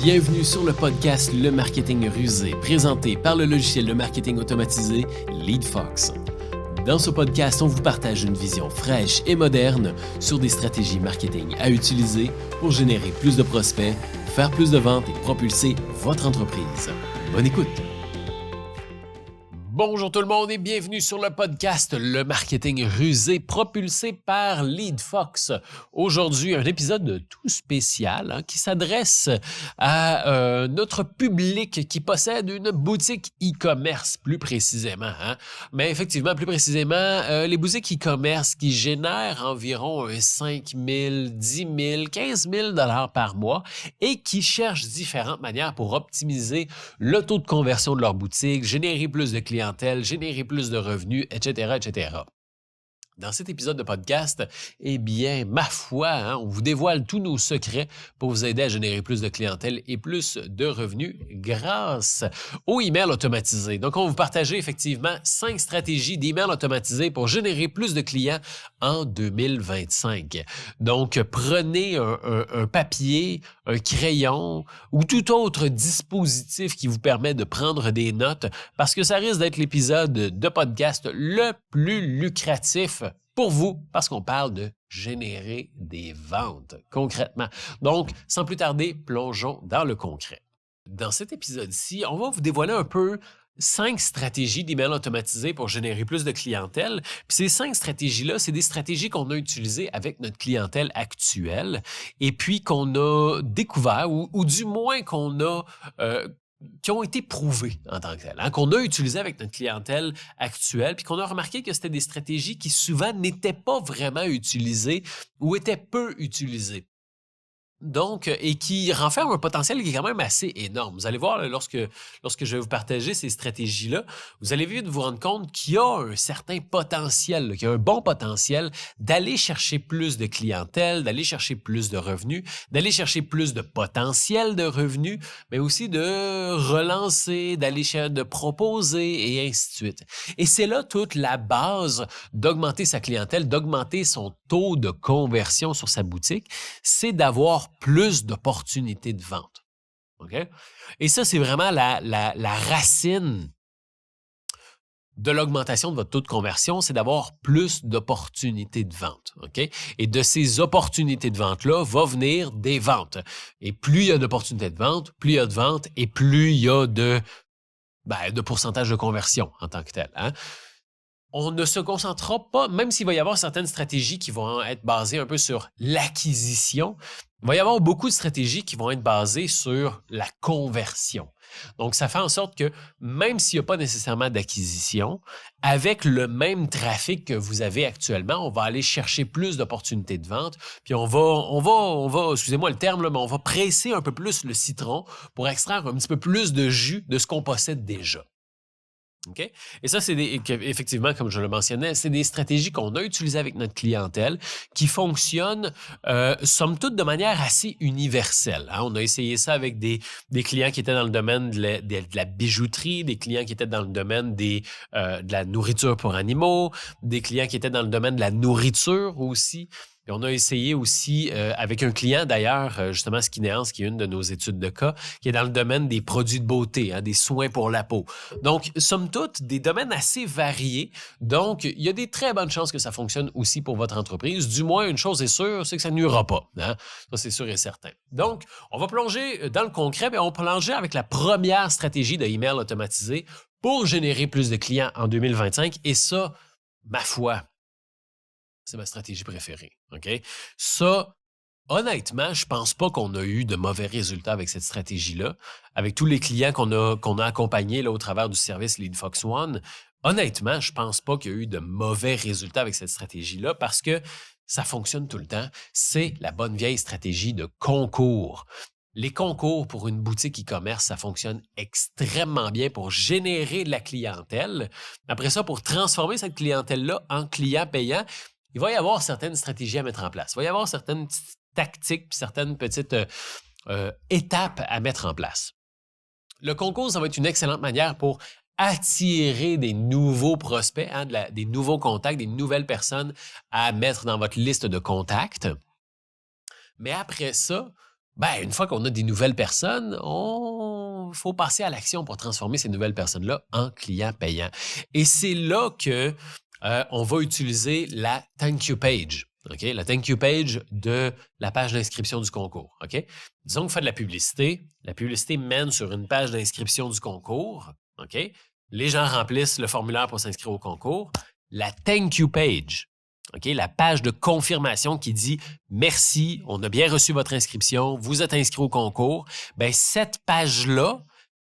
Bienvenue sur le podcast Le Marketing Rusé, présenté par le logiciel de marketing automatisé LeadFox. Dans ce podcast, on vous partage une vision fraîche et moderne sur des stratégies marketing à utiliser pour générer plus de prospects, faire plus de ventes et propulser votre entreprise. Bonne écoute! Bonjour tout le monde et bienvenue sur le podcast Le Marketing Rusé propulsé par LeadFox. Aujourd'hui, un épisode tout spécial qui s'adresse à notre public qui possède une boutique e-commerce plus précisément. Mais effectivement, plus précisément, les boutiques e-commerce qui génèrent environ 5 000, 10 000, 15 000 $ par mois et qui cherchent différentes manières pour optimiser le taux de conversion de leur boutique, générer plus de clients, générer plus de revenus, etc., etc. Dans cet épisode de podcast, eh bien, ma foi, on vous dévoile tous nos secrets pour vous aider à générer plus de clientèle et plus de revenus grâce au email automatisé. Donc, on va vous partager effectivement 5 stratégies d'email automatisé pour générer plus de clients en 2025. Donc, prenez un papier, un crayon ou tout autre dispositif qui vous permet de prendre des notes parce que ça risque d'être l'épisode de podcast le plus lucratif pour vous, parce qu'on parle de générer des ventes concrètement. Donc, sans plus tarder, plongeons dans le concret. Dans cet épisode-ci, on va vous dévoiler un peu 5 stratégies d'email automatisé pour générer plus de clientèle. Puis ces 5 stratégies-là, c'est des stratégies qu'on a utilisées avec notre clientèle actuelle et puis qu'on a découvert ou du moins qu'on a qui ont été prouvées en tant que telles, qu'on a utilisées avec notre clientèle actuelle, puis qu'on a remarqué que c'était des stratégies qui souvent n'étaient pas vraiment utilisées ou étaient peu utilisées. Donc, et qui renferme un potentiel qui est quand même assez énorme. Vous allez voir, là, lorsque je vais vous partager ces stratégies-là, vous allez vite vous rendre compte qu'il y a un certain potentiel, qu'il y a un bon potentiel d'aller chercher plus de clientèle, d'aller chercher plus de revenus, d'aller chercher plus de potentiel de revenus, mais aussi de relancer, de proposer et ainsi de suite. Et c'est là toute la base d'augmenter sa clientèle, d'augmenter son taux de conversion sur sa boutique, c'est d'avoir plus d'opportunités de vente. Okay? Et ça, c'est vraiment la racine de l'augmentation de votre taux de conversion, c'est d'avoir plus d'opportunités de vente. Okay? Et de ces opportunités de vente-là va venir des ventes. Et plus il y a d'opportunités de vente, plus il y a de ventes et plus il y a de pourcentage de conversion en tant que tel. On ne se concentrera pas, même s'il va y avoir certaines stratégies qui vont être basées un peu sur l'acquisition, il va y avoir beaucoup de stratégies qui vont être basées sur la conversion. Donc, ça fait en sorte que même s'il n'y a pas nécessairement d'acquisition, avec le même trafic que vous avez actuellement, on va aller chercher plus d'opportunités de vente, puis on va, excusez-moi le terme, là, mais on va presser un peu plus le citron pour extraire un petit peu plus de jus de ce qu'on possède déjà. Okay? Et ça, effectivement, comme je le mentionnais, c'est des stratégies qu'on a utilisées avec notre clientèle qui fonctionnent, somme toute, de manière assez universelle. On a essayé ça avec des clients qui étaient dans le domaine de la bijouterie, des clients qui étaient dans le domaine de la nourriture pour animaux, des clients qui étaient dans le domaine de la nourriture aussi. Et on a essayé aussi avec un client d'ailleurs, justement Skinéance, qui est une de nos études de cas, qui est dans le domaine des produits de beauté, des soins pour la peau. Donc, somme toute, des domaines assez variés. Donc, il y a des très bonnes chances que ça fonctionne aussi pour votre entreprise. Du moins, une chose est sûre, c'est que ça nuira pas. Ça, c'est sûr et certain. Donc, on va plonger dans le concret, mais on va plonger avec la première stratégie de email automatisé pour générer plus de clients en 2025. Et ça, ma foi, c'est ma stratégie préférée. Okay? Ça, honnêtement, je ne pense pas qu'on a eu de mauvais résultats avec cette stratégie-là. Avec tous les clients qu'on a accompagnés là, au travers du service LeadFox One, honnêtement, je ne pense pas qu'il y a eu de mauvais résultats avec cette stratégie-là parce que ça fonctionne tout le temps. C'est la bonne vieille stratégie de concours. Les concours pour une boutique e-commerce, ça fonctionne extrêmement bien pour générer de la clientèle. Après ça, pour transformer cette clientèle-là en client payant, il va y avoir certaines stratégies à mettre en place. Il va y avoir certaines tactiques puis certaines petites étapes à mettre en place. Le concours, ça va être une excellente manière pour attirer des nouveaux prospects, des nouveaux contacts, des nouvelles personnes à mettre dans votre liste de contacts. Mais après ça, ben, une fois qu'on a des nouvelles personnes, faut passer à l'action pour transformer ces nouvelles personnes-là en clients payants. Et c'est là que on va utiliser la thank you page. OK? La thank you page de la page d'inscription du concours. OK? Disons que vous faites de la publicité. La publicité mène sur une page d'inscription du concours. OK? Les gens remplissent le formulaire pour s'inscrire au concours. La thank you page, OK, la page de confirmation qui dit « Merci, on a bien reçu votre inscription, vous êtes inscrit au concours », bien, cette page-là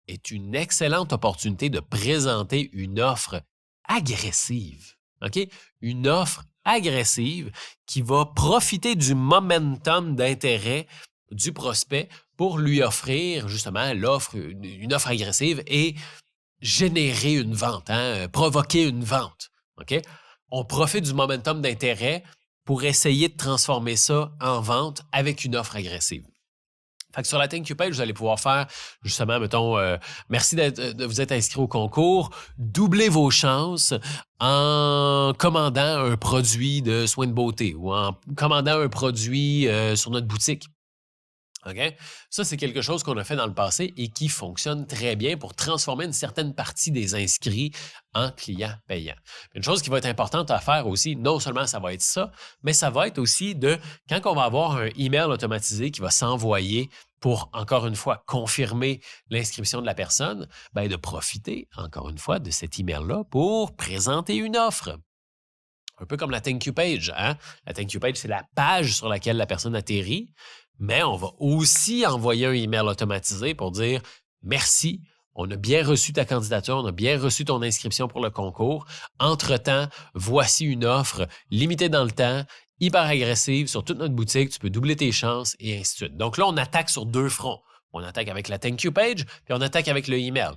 est une excellente opportunité de présenter une offre agressive. OK? Une offre agressive qui va profiter du momentum d'intérêt du prospect pour lui offrir justement une offre agressive et générer une vente, provoquer une vente. OK? On profite du momentum d'intérêt pour essayer de transformer ça en vente avec une offre agressive. Fait que sur la thank you page, vous allez pouvoir faire justement, mettons, merci de vous être inscrit au concours, doublez vos chances en commandant un produit de soins de beauté ou en commandant un produit sur notre boutique. OK? Ça, c'est quelque chose qu'on a fait dans le passé et qui fonctionne très bien pour transformer une certaine partie des inscrits en clients payants. Une chose qui va être importante à faire aussi, non seulement ça va être ça, mais ça va être aussi quand on va avoir un email automatisé qui va s'envoyer pour, encore une fois, confirmer l'inscription de la personne, bien, de profiter, encore une fois, de cet email-là pour présenter une offre. Un peu comme la thank you page. Hein? La thank you page, c'est la page sur laquelle la personne atterrit. Mais on va aussi envoyer un email automatisé pour dire « Merci, on a bien reçu ta candidature, on a bien reçu ton inscription pour le concours. Entre-temps, voici une offre limitée dans le temps, hyper agressive sur toute notre boutique, tu peux doubler tes chances et ainsi de suite. » Donc là, on attaque sur deux fronts. On attaque avec la thank you page, puis on attaque avec le email.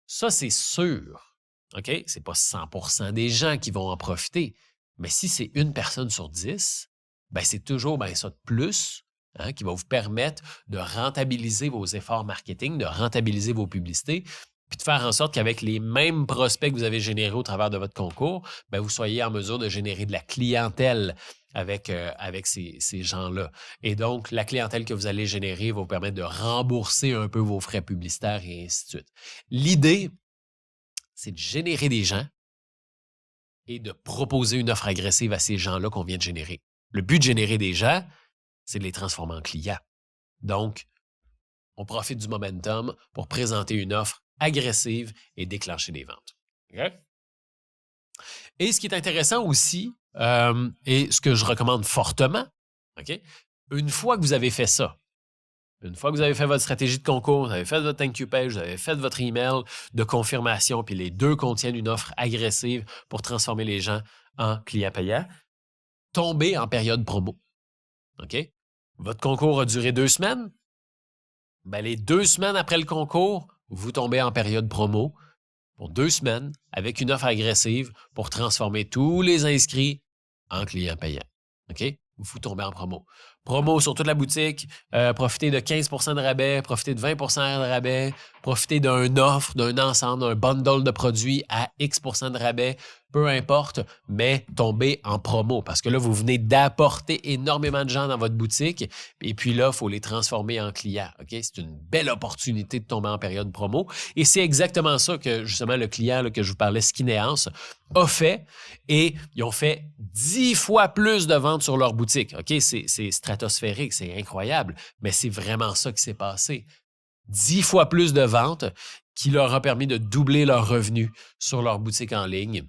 Ça, c'est sûr. OK? Ce n'est pas 100% des gens qui vont en profiter. Mais si c'est une personne sur 10, ben c'est toujours ça de plus. Qui va vous permettre de rentabiliser vos efforts marketing, de rentabiliser vos publicités, puis de faire en sorte qu'avec les mêmes prospects que vous avez générés au travers de votre concours, bien, vous soyez en mesure de générer de la clientèle avec ces gens-là. Et donc, la clientèle que vous allez générer va vous permettre de rembourser un peu vos frais publicitaires et ainsi de suite. L'idée, c'est de générer des gens et de proposer une offre agressive à ces gens-là qu'on vient de générer. Le but de générer des gens, c'est de les transformer en clients. Donc, on profite du momentum pour présenter une offre agressive et déclencher des ventes. Okay? Et ce qui est intéressant aussi, et ce que je recommande fortement, okay? Une fois que vous avez fait ça, une fois que vous avez fait votre stratégie de concours, vous avez fait votre thank you page, vous avez fait votre email de confirmation, puis les deux contiennent une offre agressive pour transformer les gens en clients payants, tombez en période promo. OK? Votre concours a duré 2 semaines. Bien, les 2 semaines après le concours, vous tombez en période promo pour 2 semaines avec une offre agressive pour transformer tous les inscrits en clients payants. OK? Vous tombez en promo. Promo sur toute la boutique, profitez de 15% de rabais, profitez de 20% de rabais, profitez d'une offre, d'un ensemble, d'un bundle de produits à X% de rabais, peu importe, mais tombez en promo parce que là, vous venez d'apporter énormément de gens dans votre boutique et puis là, il faut les transformer en clients. Okay? C'est une belle opportunité de tomber en période promo et c'est exactement ça que justement le client là, que je vous parlais, Skinéance, a fait et ils ont fait 10 fois plus de ventes sur leur boutique. Okay? C'est stratosphérique, c'est incroyable, mais c'est vraiment ça qui s'est passé. 10 fois plus de ventes qui leur a permis de doubler leurs revenus sur leur boutique en ligne.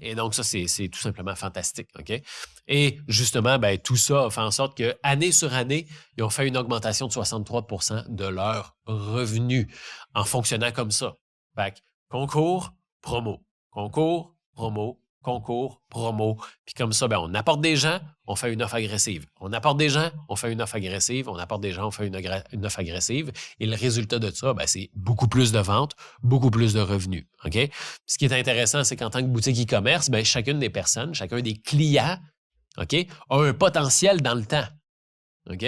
Et donc, ça, c'est tout simplement fantastique. OK? Et justement, ben, tout ça a fait en sorte que année sur année, ils ont fait une augmentation de 63% de leurs revenus en fonctionnant comme ça. Fait que concours, promo, concours, promo, concours, promo. Puis comme ça, ben, on apporte des gens, on fait une offre agressive. On apporte des gens, on fait une offre agressive. On apporte des gens, on fait une offre agressive. Et le résultat de ça, ben, c'est beaucoup plus de ventes, beaucoup plus de revenus. OK? Ce qui est intéressant, c'est qu'en tant que boutique e-commerce, ben, chacune des personnes, chacun des clients, OK, a un potentiel dans le temps. OK?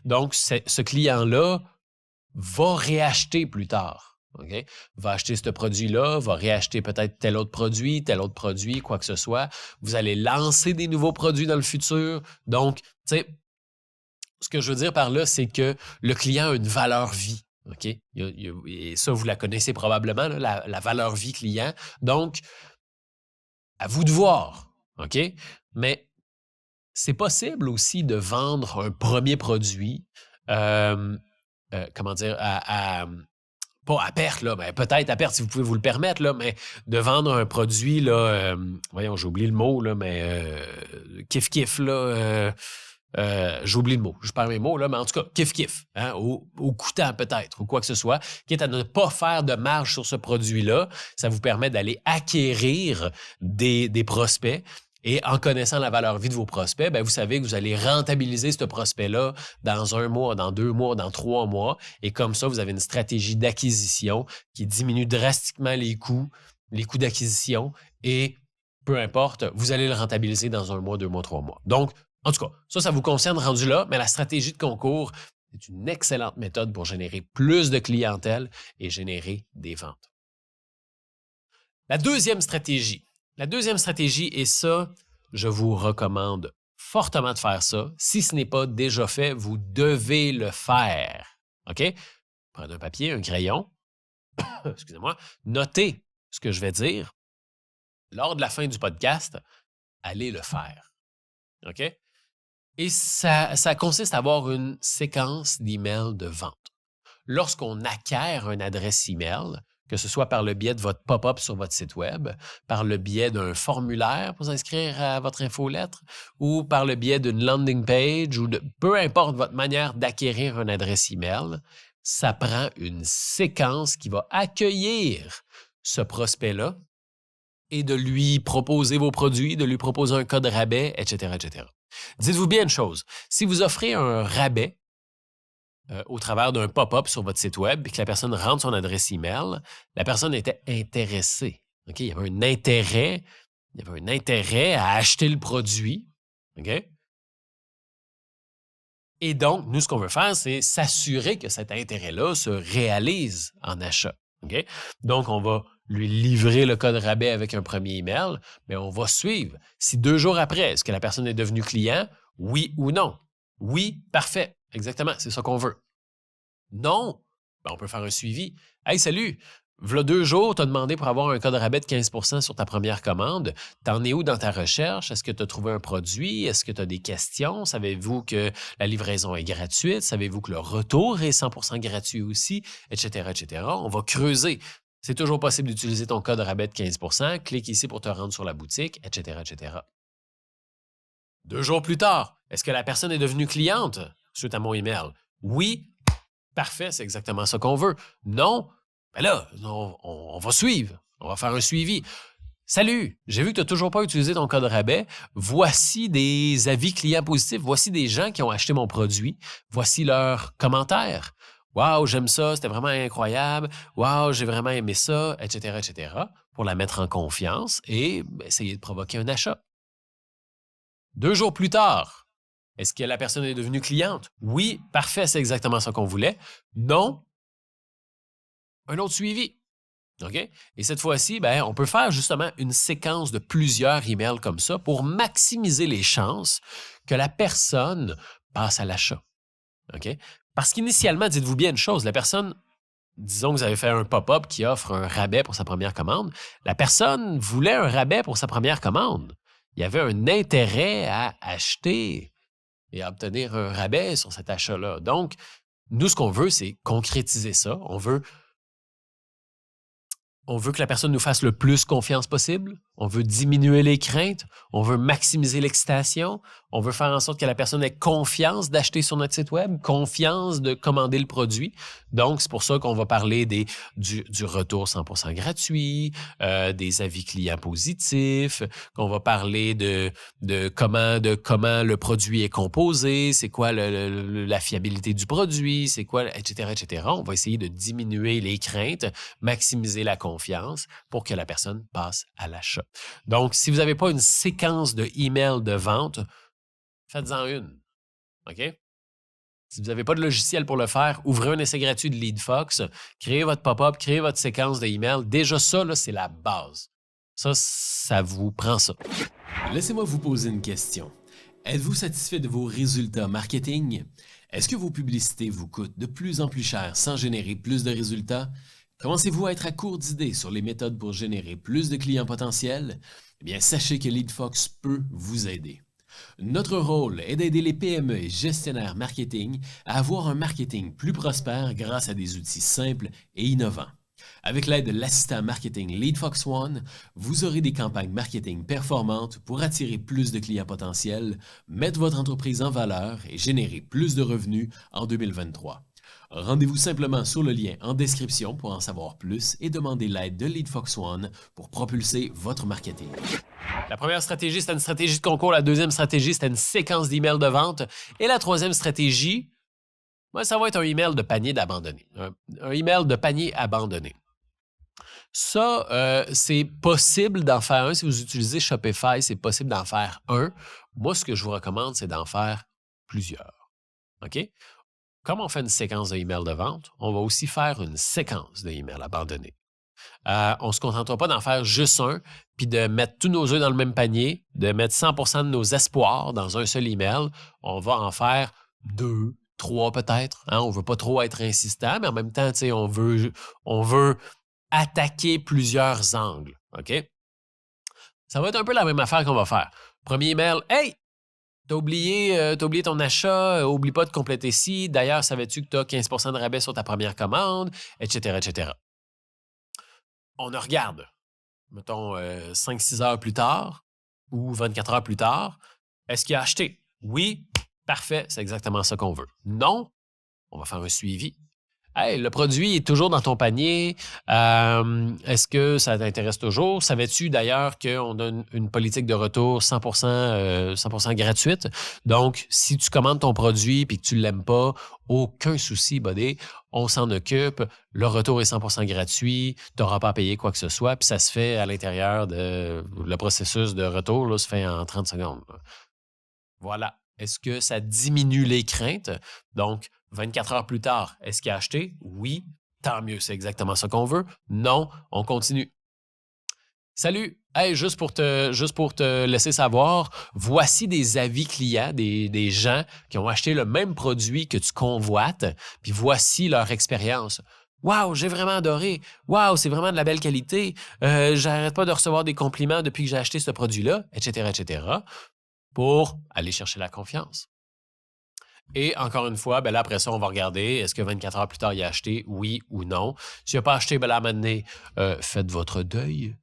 Donc, ce client-là va réacheter plus tard. Okay? Va acheter ce produit-là, va réacheter peut-être tel autre produit, quoi que ce soit. Vous allez lancer des nouveaux produits dans le futur. Donc, tu sais, ce que je veux dire par là, c'est que le client a une valeur vie. OK? Et ça, vous la connaissez probablement, là, la valeur vie client. Donc, à vous de voir. OK? Mais c'est possible aussi de vendre un premier produit, comment dire, pas à perte, là, mais peut-être à perte si vous pouvez vous le permettre, là, mais de vendre un produit, là, voyons, j'ai oublié le mot, là, mais kiff-kiff, là, j'oublie le mot, je perds mes mots, là, mais en tout cas, kiff-kiff, hein, au coûtant peut-être, ou quoi que ce soit, quitte à ne pas faire de marge sur ce produit-là, ça vous permet d'aller acquérir des prospects. Et en connaissant la valeur vie de vos prospects, bien, vous savez que vous allez rentabiliser ce prospect-là dans 1 mois, dans 2 mois, dans 3 mois. Et comme ça, vous avez une stratégie d'acquisition qui diminue drastiquement les coûts d'acquisition. Et peu importe, vous allez le rentabiliser dans 1 mois, 2 mois, 3 mois. Donc, en tout cas, ça vous concerne rendu là, mais la stratégie de concours est une excellente méthode pour générer plus de clientèle et générer des ventes. La deuxième stratégie, et ça, je vous recommande fortement de faire ça. Si ce n'est pas déjà fait, vous devez le faire. OK? Prenez un papier, un crayon, excusez-moi, notez ce que je vais dire. Lors de la fin du podcast, allez le faire. OK? Et ça consiste à avoir une séquence d'emails de vente. Lorsqu'on acquiert une adresse email, que ce soit par le biais de votre pop-up sur votre site web, par le biais d'un formulaire pour s'inscrire à votre infolettre ou par le biais d'une landing page ou de peu importe votre manière d'acquérir une adresse email, ça prend une séquence qui va accueillir ce prospect-là et de lui proposer vos produits, de lui proposer un code rabais, etc., etc. Dites-vous bien une chose, si vous offrez un rabais au travers d'un pop-up sur votre site web et que la personne rentre son adresse email, la personne était intéressée. OK? Il y avait un intérêt à acheter le produit. OK? Et donc, nous, ce qu'on veut faire, c'est s'assurer que cet intérêt-là se réalise en achat. OK? Donc, on va lui livrer le code rabais avec un premier email, mais on va suivre. Si 2 jours après, est-ce que la personne est devenue client? Oui ou non? Oui, parfait. Exactement, c'est ça qu'on veut. Non, ben on peut faire un suivi. Hey, salut! V'là 2 jours, tu as demandé pour avoir un code rabais de 15% sur ta première commande. T'en es où dans ta recherche? Est-ce que tu as trouvé un produit? Est-ce que tu as des questions? Savez-vous que la livraison est gratuite? Savez-vous que le retour est 100% gratuit aussi? Etc., etc. On va creuser. C'est toujours possible d'utiliser ton code rabais de 15%. Clique ici pour te rendre sur la boutique, etc., etc. 2 jours plus tard, est-ce que la personne est devenue cliente suite à mon email? Oui, parfait, c'est exactement ça qu'on veut. Non, ben là, on va suivre. On va faire un suivi. Salut, j'ai vu que tu n'as toujours pas utilisé ton code rabais. Voici des avis clients positifs. Voici des gens qui ont acheté mon produit. Voici leurs commentaires. Wow, j'aime ça, c'était vraiment incroyable. Wow, j'ai vraiment aimé ça, etc., etc. Pour la mettre en confiance et essayer de provoquer un achat. 2 jours plus tard, est-ce que la personne est devenue cliente? Oui, parfait, c'est exactement ça qu'on voulait. Non, un autre suivi. OK? Et cette fois-ci, ben, on peut faire justement une séquence de plusieurs emails comme ça pour maximiser les chances que la personne passe à l'achat. OK? Parce qu'initialement, dites-vous bien une chose, la personne, disons que vous avez fait un pop-up qui offre un rabais pour sa première commande, la personne voulait un rabais pour sa première commande. Il y avait un intérêt à acheter et à obtenir un rabais sur cet achat-là. Donc, nous, ce qu'on veut, c'est concrétiser ça. On veut que la personne nous fasse le plus confiance possible. On veut diminuer les craintes. On veut maximiser l'excitation. On veut faire en sorte que la personne ait confiance d'acheter sur notre site web, confiance de commander le produit. Donc, c'est pour ça qu'on va parler du retour 100% gratuit, des avis clients positifs, qu'on va parler de comment le produit est composé, c'est quoi la fiabilité du produit, c'est quoi, etc., etc. On va essayer de diminuer les craintes, maximiser la confiance pour que la personne passe à l'achat. Donc, si vous n'avez pas une séquence de emails de vente, faites-en une. OK? Si vous n'avez pas de logiciel pour le faire, ouvrez un essai gratuit de LeadFox, créez votre pop-up, créez votre séquence d'emails. Déjà, ça, là, c'est la base. Ça vous prend ça. Laissez-moi vous poser une question. Êtes-vous satisfait de vos résultats marketing? Est-ce que vos publicités vous coûtent de plus en plus cher sans générer plus de résultats? Commencez-vous à être à court d'idées sur les méthodes pour générer plus de clients potentiels? Eh bien, sachez que LeadFox peut vous aider. Notre rôle est d'aider les PME et gestionnaires marketing à avoir un marketing plus prospère grâce à des outils simples et innovants. Avec l'aide de l'assistant marketing LeadFox One, vous aurez des campagnes marketing performantes pour attirer plus de clients potentiels, mettre votre entreprise en valeur et générer plus de revenus en 2023. Rendez-vous simplement sur le lien en description pour en savoir plus et demandez l'aide de LeadFox One pour propulser votre marketing. La première stratégie, c'était une stratégie de concours. La deuxième stratégie, c'était une séquence d'emails de vente. Et la troisième stratégie, ça va être un email de panier d'abandonné. Un email de panier abandonné. Ça, c'est possible d'en faire un. Si vous utilisez Shopify, c'est possible d'en faire un. Moi, ce que je vous recommande, c'est d'en faire plusieurs. OK? Comme on fait une séquence d'emails de vente, on va aussi faire une séquence d'emails abandonnés. On ne se contentera pas d'en faire juste un, puis de mettre tous nos œufs dans le même panier, de mettre 100% de nos espoirs dans un seul email. On va en faire 2, 3 peut-être. On ne veut pas trop être insistant, mais en même temps, on veut attaquer plusieurs angles. OK? Ça va être un peu la même affaire qu'on va faire. Premier email, « Hey! T'as oublié ton achat, oublie pas de compléter ci. D'ailleurs, savais-tu que tu as 15% de rabais sur ta première commande, etc., etc. » On regarde, mettons 5-6 heures plus tard ou 24 heures plus tard. Est-ce qu'il a acheté? Oui, parfait, c'est exactement ça qu'on veut. Non, on va faire un suivi. Hey, le produit est toujours dans ton panier. Est-ce que ça t'intéresse toujours? Savais-tu d'ailleurs qu'on a une politique de retour 100% gratuite? Donc, si tu commandes ton produit et que tu ne l'aimes pas, aucun souci, buddy. On s'en occupe. Le retour est 100% gratuit. Tu n'auras pas à payer quoi que ce soit. Puis ça se fait à l'intérieur de... Le processus de retour là, se fait en 30 secondes. Voilà. Est-ce que ça diminue les craintes? Donc, 24 heures plus tard, est-ce qu'il a acheté? Oui, tant mieux, c'est exactement ça qu'on veut. Non, on continue. Salut! Hey, juste pour te laisser savoir, voici des avis clients, des gens qui ont acheté le même produit que tu convoites, puis voici leur expérience. Wow, j'ai vraiment adoré. Wow, c'est vraiment de la belle qualité. J'arrête pas de recevoir des compliments depuis que j'ai acheté ce produit-là, etc., etc., pour aller chercher la confiance. Et encore une fois, là, après ça, on va regarder, est-ce que 24 heures plus tard, il a acheté, oui ou non. S'il n'a pas acheté, là, à un moment donné, faites votre deuil.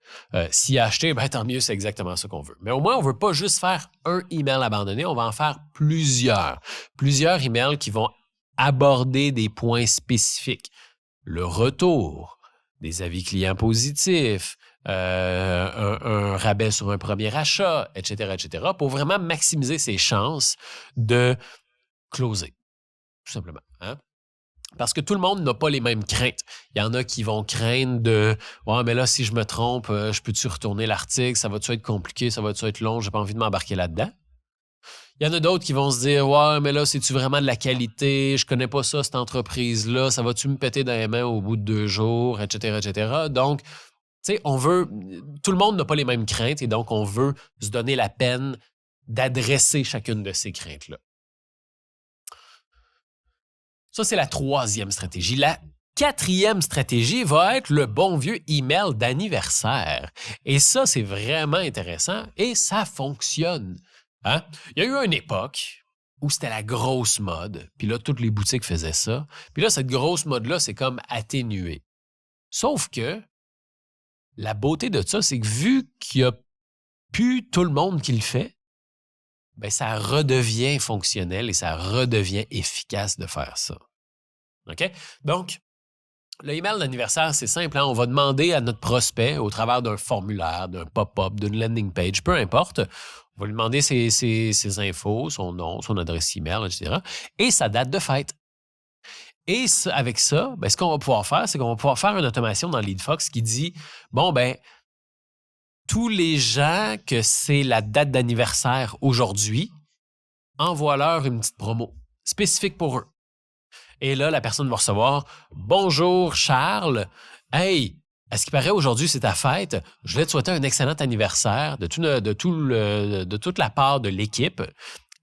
S'il a acheté, tant mieux, c'est exactement ce qu'on veut. Mais au moins, on ne veut pas juste faire un email abandonné, on va en faire plusieurs. Plusieurs emails qui vont aborder des points spécifiques. Le retour, des avis clients positifs, un rabais sur un premier achat, etc., etc., pour vraiment maximiser ses chances de closer, tout simplement. Parce que tout le monde n'a pas les mêmes craintes. Il y en a qui vont craindre de « Ouais, mais là, si je me trompe, je peux-tu retourner l'article? Ça va-tu être compliqué? Ça va-tu être long? J'ai pas envie de m'embarquer là-dedans. » Il y en a d'autres qui vont se dire « Ouais, mais là, c'est-tu vraiment de la qualité? Je connais pas ça, cette entreprise-là. Ça va-tu me péter dans les mains au bout de 2 jours? » etc., etc. Donc, tu sais, tout le monde n'a pas les mêmes craintes et donc on veut se donner la peine d'adresser chacune de ces craintes-là. Ça, c'est la troisième stratégie. La quatrième stratégie va être le bon vieux email d'anniversaire. Et ça, c'est vraiment intéressant et ça fonctionne. Il y a eu une époque où c'était la grosse mode, puis là, toutes les boutiques faisaient ça. Puis là, cette grosse mode-là, c'est comme atténué. Sauf que la beauté de ça, c'est que vu qu'il n'y a plus tout le monde qui le fait, ça redevient fonctionnel et ça redevient efficace de faire ça. OK? Donc, le email d'anniversaire, c'est simple. On va demander à notre prospect, au travers d'un formulaire, d'un pop-up, d'une landing page, peu importe, on va lui demander ses infos, son nom, son adresse email, etc., et sa date de fête. Et avec ça, ce qu'on va pouvoir faire, c'est qu'on va pouvoir faire une automation dans LeadFox qui dit, tous les gens que c'est la date d'anniversaire aujourd'hui, envoie-leur une petite promo spécifique pour eux. Et là, la personne va recevoir « Bonjour Charles, hey, à ce qui paraît aujourd'hui c'est ta fête, je voulais te souhaiter un excellent anniversaire de toute la part de l'équipe.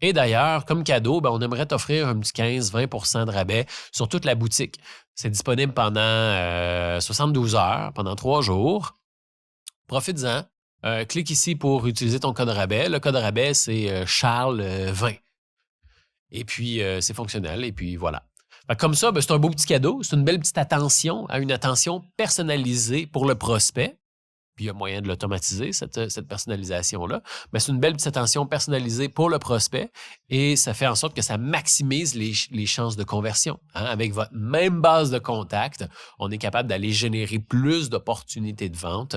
Et d'ailleurs, comme cadeau, ben, on aimerait t'offrir un petit 15-20 de rabais sur toute la boutique. C'est disponible pendant 72 heures, pendant 3 jours. Profites-en. Clique ici pour utiliser ton code rabais. Le code rabais, c'est Charles 20. Et puis, c'est fonctionnel. Et puis, voilà. Comme ça, ben, c'est un beau petit cadeau. C'est une belle petite attention, une attention personnalisée pour le prospect. Puis, il y a moyen de l'automatiser, cette personnalisation-là. Mais c'est une belle petite attention personnalisée pour le prospect et ça fait en sorte que ça maximise les chances de conversion. Hein? Avec votre même base de contact, on est capable d'aller générer plus d'opportunités de vente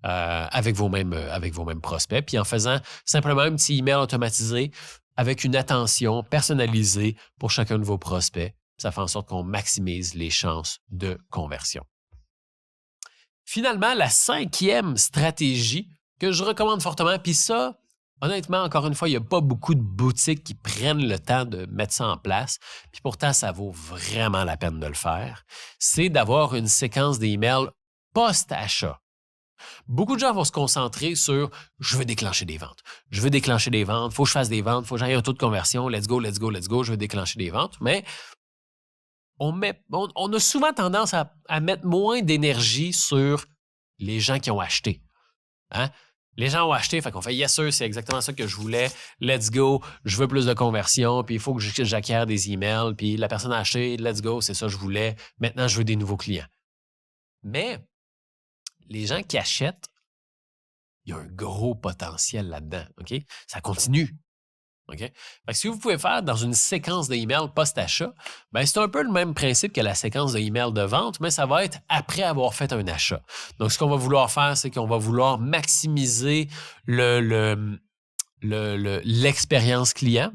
avec vos mêmes prospects. Puis, en faisant simplement un petit email automatisé avec une attention personnalisée pour chacun de vos prospects, ça fait en sorte qu'on maximise les chances de conversion. Finalement, la 5e stratégie que je recommande fortement, puis ça, honnêtement, encore une fois, il n'y a pas beaucoup de boutiques qui prennent le temps de mettre ça en place, puis pourtant, ça vaut vraiment la peine de le faire, c'est d'avoir une séquence d'emails post-achat. Beaucoup de gens vont se concentrer sur « je veux déclencher des ventes. Je veux déclencher des ventes, il faut que je fasse des ventes, il faut que j'aille un taux de conversion, let's go, let's go, let's go, je veux déclencher des ventes. » Mais on a souvent tendance à mettre moins d'énergie sur les gens qui ont acheté. Hein? Les gens ont acheté, fait qu'on fait « yes sir, c'est exactement ça que je voulais, let's go, je veux plus de conversion, puis il faut que j'acquière des emails, puis la personne a acheté, let's go, c'est ça que je voulais, maintenant je veux des nouveaux clients. » Mais les gens qui achètent, il y a un gros potentiel là-dedans. OK? Ça continue. OK? Fait que ce que vous pouvez faire dans une séquence d'emails post-achat, ben c'est un peu le même principe que la séquence d'emails de vente, mais ça va être après avoir fait un achat. Donc, ce qu'on va vouloir faire, c'est qu'on va vouloir maximiser l'expérience client.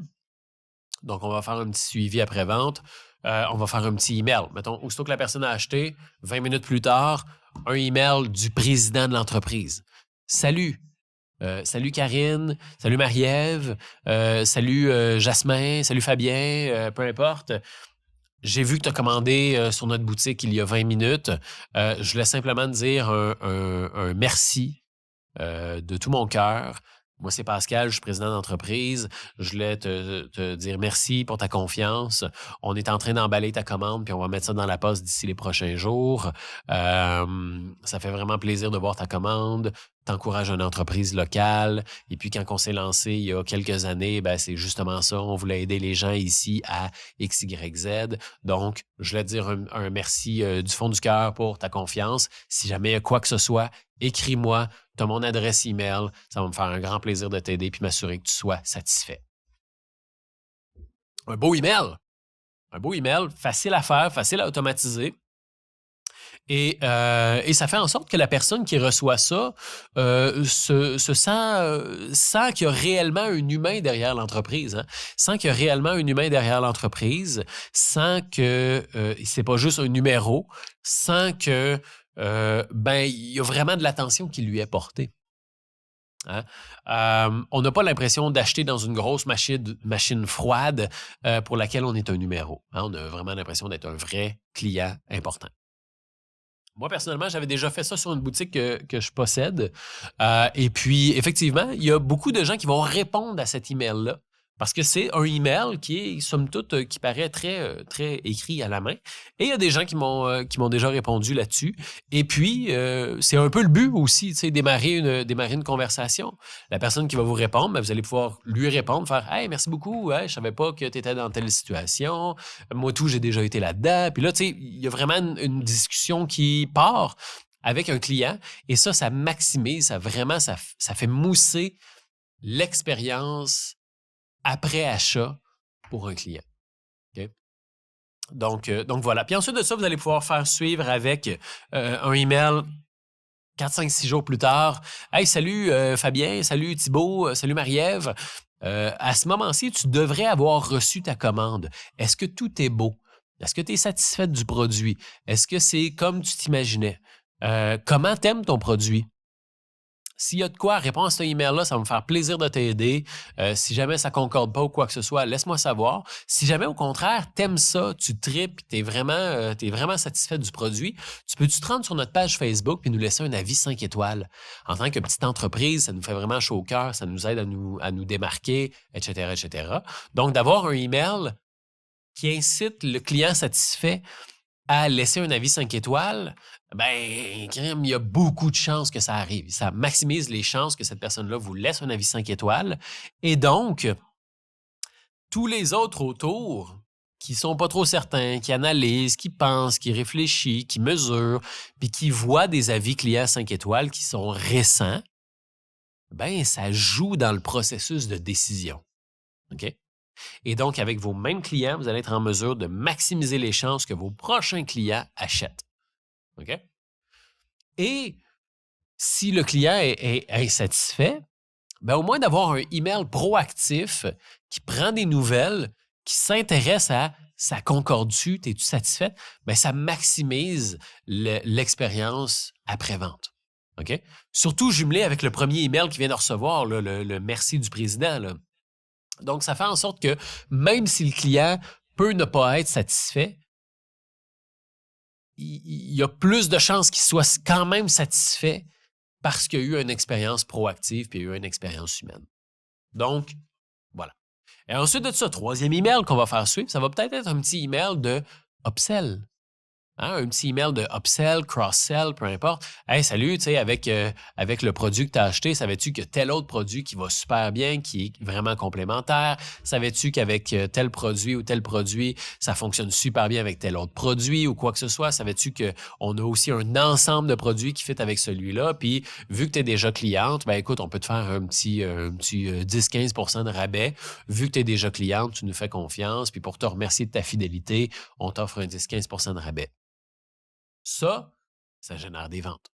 Donc, on va faire un petit suivi après-vente. On va faire un petit email. Mettons, aussitôt que la personne a acheté, 20 minutes plus tard, un email du président de l'entreprise. Salut! Salut Karine, salut Marie-Ève, salut Jasmin, salut Fabien, peu importe. J'ai vu que tu as commandé sur notre boutique il y a 20 minutes. Je voulais simplement te dire un merci de tout mon cœur. Moi, c'est Pascal, je suis président d'entreprise. Je voulais te dire merci pour ta confiance. On est en train d'emballer ta commande, puis on va mettre ça dans la poste d'ici les prochains jours. Ça fait vraiment plaisir de voir ta commande. T'encourages une entreprise locale. Et puis, quand on s'est lancé il y a quelques années, ben, c'est justement ça. On voulait aider les gens ici à X, Y, Z. Donc, je voulais te dire un merci du fond du cœur pour ta confiance. Si jamais il y a quoi que ce soit, écris-moi. Tu as mon adresse email. Ça va me faire un grand plaisir de t'aider puis m'assurer que tu sois satisfait. Un beau email. Un beau email, facile à faire, facile à automatiser. Et ça fait en sorte que la personne qui reçoit ça se sent qu'il y a réellement un humain derrière l'entreprise. Hein? Sent qu'il y a réellement un humain derrière l'entreprise. Sent que c'est pas juste un numéro. Sent que il y a vraiment de l'attention qui lui est portée. Hein? On n'a pas l'impression d'acheter dans une grosse machine froide pour laquelle on est un numéro. Hein? On a vraiment l'impression d'être un vrai client important. Moi, personnellement, j'avais déjà fait ça sur une boutique que je possède. Et puis, effectivement, il y a beaucoup de gens qui vont répondre à cet email-là. Parce que c'est un email qui est, somme toute, qui paraît très, très écrit à la main. Et il y a des gens qui m'ont déjà répondu là-dessus. Et puis, c'est un peu le but aussi, tu sais, démarrer une conversation. La personne qui va vous répondre, ben, vous allez pouvoir lui répondre, faire « Hey, merci beaucoup, je savais pas que tu étais dans telle situation. Moi, tout, j'ai déjà été là-dedans. » Puis là, tu sais, il y a vraiment une discussion qui part avec un client. Et ça maximise, ça fait mousser l'expérience après achat pour un client. Okay? Donc voilà. Puis ensuite de ça, vous allez pouvoir faire suivre avec un email 4, 5, 6 jours plus tard. « Hey, salut Fabien, salut Thibault, salut Marie-Ève. À ce moment-ci, tu devrais avoir reçu ta commande. Est-ce que tout est beau? Est-ce que tu es satisfaite du produit? Est-ce que c'est comme tu t'imaginais? Comment t'aimes ton produit? S'il y a de quoi, réponds à ce email-là, ça va me faire plaisir de t'aider. Si jamais ça concorde pas ou quoi que ce soit, laisse-moi savoir. Si jamais, au contraire, t'aimes ça, tu tripes, t'es vraiment satisfait du produit, tu peux-tu te rendre sur notre page Facebook puis nous laisser un avis 5 étoiles. En tant que petite entreprise, ça nous fait vraiment chaud au cœur, ça nous aide à nous démarquer, etc., etc. Donc, d'avoir un email qui incite le client satisfait à laisser un avis 5 étoiles, ben, il y a beaucoup de chances que ça arrive. Ça maximise les chances que cette personne-là vous laisse un avis 5 étoiles. Et donc, tous les autres autour qui sont pas trop certains, qui analysent, qui pensent, qui réfléchissent, qui mesurent, puis qui voient des avis clients 5 étoiles qui sont récents, ben, ça joue dans le processus de décision. OK? Et donc, avec vos mêmes clients, vous allez être en mesure de maximiser les chances que vos prochains clients achètent. OK? Et si le client est insatisfait, ben au moins d'avoir un email proactif qui prend des nouvelles, qui s'intéresse à ça concorde-tu, es-tu satisfaite? Ben ça maximise l'expérience après-vente. OK? Surtout jumelé avec le premier email qu'il vient de recevoir, là, le merci du président. Là. Donc, ça fait en sorte que même si le client peut ne pas être satisfait, il y a plus de chances qu'il soit quand même satisfait parce qu'il y a eu une expérience proactive puis il y a eu une expérience humaine. Donc, voilà. Et ensuite de ça, troisième email qu'on va faire suivre, ça va peut-être être un petit email de upsell. Hein, un petit email de upsell, cross-sell, peu importe. Hey, salut, tu sais, avec le produit que tu as acheté, savais-tu que tel autre produit qui va super bien, qui est vraiment complémentaire? Savais-tu qu'avec tel produit ou tel produit, ça fonctionne super bien avec tel autre produit ou quoi que ce soit? Savais-tu qu'on a aussi un ensemble de produits qui fit avec celui-là? Puis, vu que tu es déjà cliente, ben écoute, on peut te faire un petit 10-15% de rabais. Vu que tu es déjà cliente, tu nous fais confiance. Puis, pour te remercier de ta fidélité, on t'offre un 10-15% de rabais. Ça génère des ventes.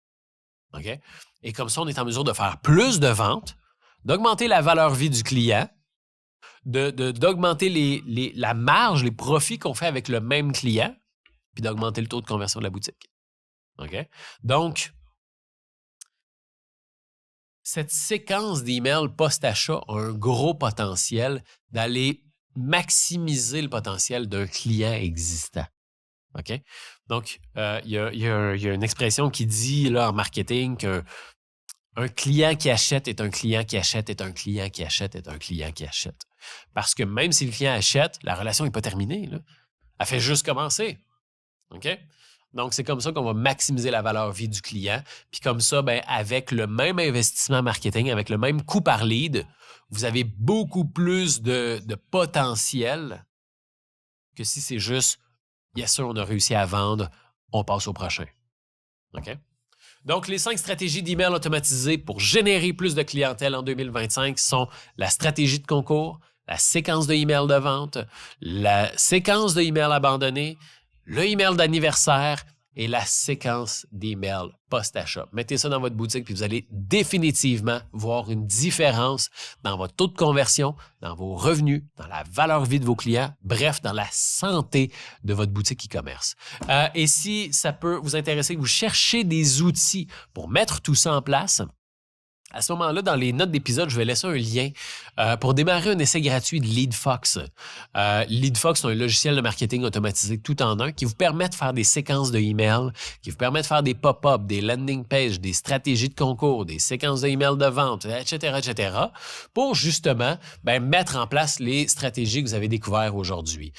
OK? Et comme ça, on est en mesure de faire plus de ventes, d'augmenter la valeur vie du client, d'augmenter la marge, les profits qu'on fait avec le même client, puis d'augmenter le taux de conversion de la boutique. OK? Donc, cette séquence d'emails post-achat a un gros potentiel d'aller maximiser le potentiel d'un client existant. OK? Donc, il y a une expression qui dit là, en marketing qu'un client qui achète est un client qui achète est un client qui achète est un client qui achète. Parce que même si le client achète, la relation n'est pas terminée. Là. Elle fait juste commencer. OK? Donc, c'est comme ça qu'on va maximiser la valeur vie du client. Puis comme ça, ben, avec le même investissement marketing, avec le même coût par lead, vous avez beaucoup plus de potentiel que si c'est juste yes, sûr, on a réussi à vendre, on passe au prochain. OK? Donc, les 5 stratégies d'email automatisées pour générer plus de clientèle en 2025 sont la stratégie de concours, la séquence de email de vente, la séquence de email abandonné, le email d'anniversaire et la séquence d'emails post-achat. Mettez ça dans votre boutique puis vous allez définitivement voir une différence dans votre taux de conversion, dans vos revenus, dans la valeur vie de vos clients, bref, dans la santé de votre boutique e-commerce. Et si ça peut vous intéresser, vous cherchez des outils pour mettre tout ça en place, à ce moment-là, dans les notes d'épisode, je vais laisser un lien pour démarrer un essai gratuit de LeadFox. LeadFox, c'est un logiciel de marketing automatisé tout en un qui vous permet de faire des séquences de emails, qui vous permet de faire des pop-up, des landing pages, des stratégies de concours, des séquences de emails de vente, etc., pour justement mettre en place les stratégies que vous avez découvertes aujourd'hui.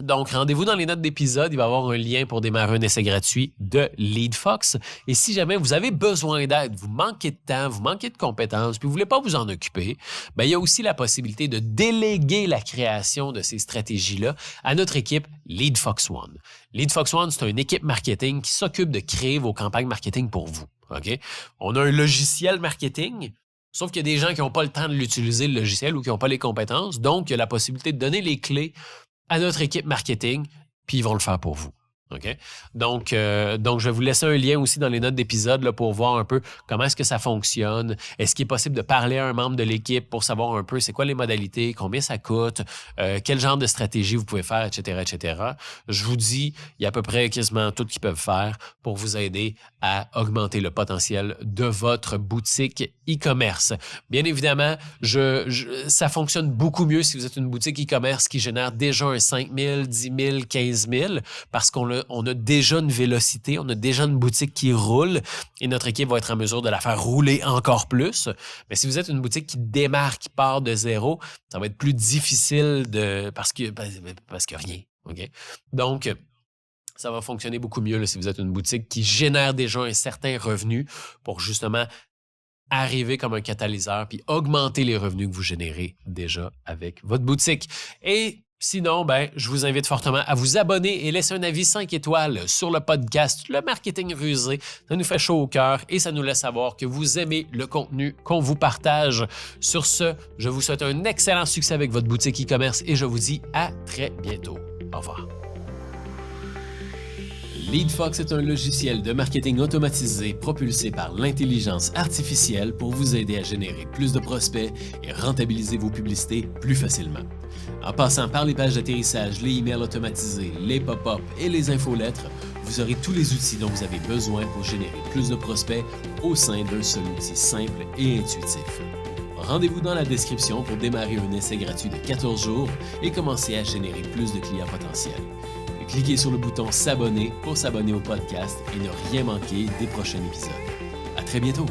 Donc, rendez-vous dans les notes d'épisode. Il va y avoir un lien pour démarrer un essai gratuit de LeadFox. Et si jamais vous avez besoin d'aide, vous manquez de temps, vous manquez de compétences, puis vous ne voulez pas vous en occuper, il y a aussi la possibilité de déléguer la création de ces stratégies-là à notre équipe LeadFox One. LeadFox One, c'est une équipe marketing qui s'occupe de créer vos campagnes marketing pour vous. OK? On a un logiciel marketing. Sauf qu'il y a des gens qui n'ont pas le temps de l'utiliser, le logiciel, ou qui n'ont pas les compétences. Donc, il y a la possibilité de donner les clés à notre équipe marketing, puis ils vont le faire pour vous. OK? Donc, je vais vous laisser un lien aussi dans les notes d'épisode là, pour voir un peu comment est-ce que ça fonctionne. Est-ce qu'il est possible de parler à un membre de l'équipe pour savoir un peu c'est quoi les modalités, combien ça coûte, quel genre de stratégie vous pouvez faire, etc., etc. Je vous dis, il y a à peu près quasiment tout qu'ils peuvent faire pour vous aider à augmenter le potentiel de votre boutique e-commerce. Bien évidemment, ça fonctionne beaucoup mieux si vous êtes une boutique e-commerce qui génère déjà un 5 000, 10 000, 15 000 parce qu'on a déjà une vélocité, on a déjà une boutique qui roule et notre équipe va être en mesure de la faire rouler encore plus. Mais si vous êtes une boutique qui démarre, qui part de zéro, ça va être plus difficile parce que rien. OK? Donc, ça va fonctionner beaucoup mieux là, si vous êtes une boutique qui génère déjà un certain revenu pour justement arriver comme un catalyseur puis augmenter les revenus que vous générez déjà avec votre boutique. Et sinon, je vous invite fortement à vous abonner et laisser un avis 5 étoiles sur le podcast Le Marketing Rusé. Ça nous fait chaud au cœur et ça nous laisse savoir que vous aimez le contenu qu'on vous partage. Sur ce, je vous souhaite un excellent succès avec votre boutique e-commerce et je vous dis à très bientôt. Au revoir. LeadFox est un logiciel de marketing automatisé propulsé par l'intelligence artificielle pour vous aider à générer plus de prospects et rentabiliser vos publicités plus facilement. En passant par les pages d'atterrissage, les emails automatisés, les pop-up et les infolettres, vous aurez tous les outils dont vous avez besoin pour générer plus de prospects au sein d'un seul outil simple et intuitif. Rendez-vous dans la description pour démarrer un essai gratuit de 14 jours et commencer à générer plus de clients potentiels. Cliquez sur le bouton s'abonner pour s'abonner au podcast et ne rien manquer des prochains épisodes. À très bientôt!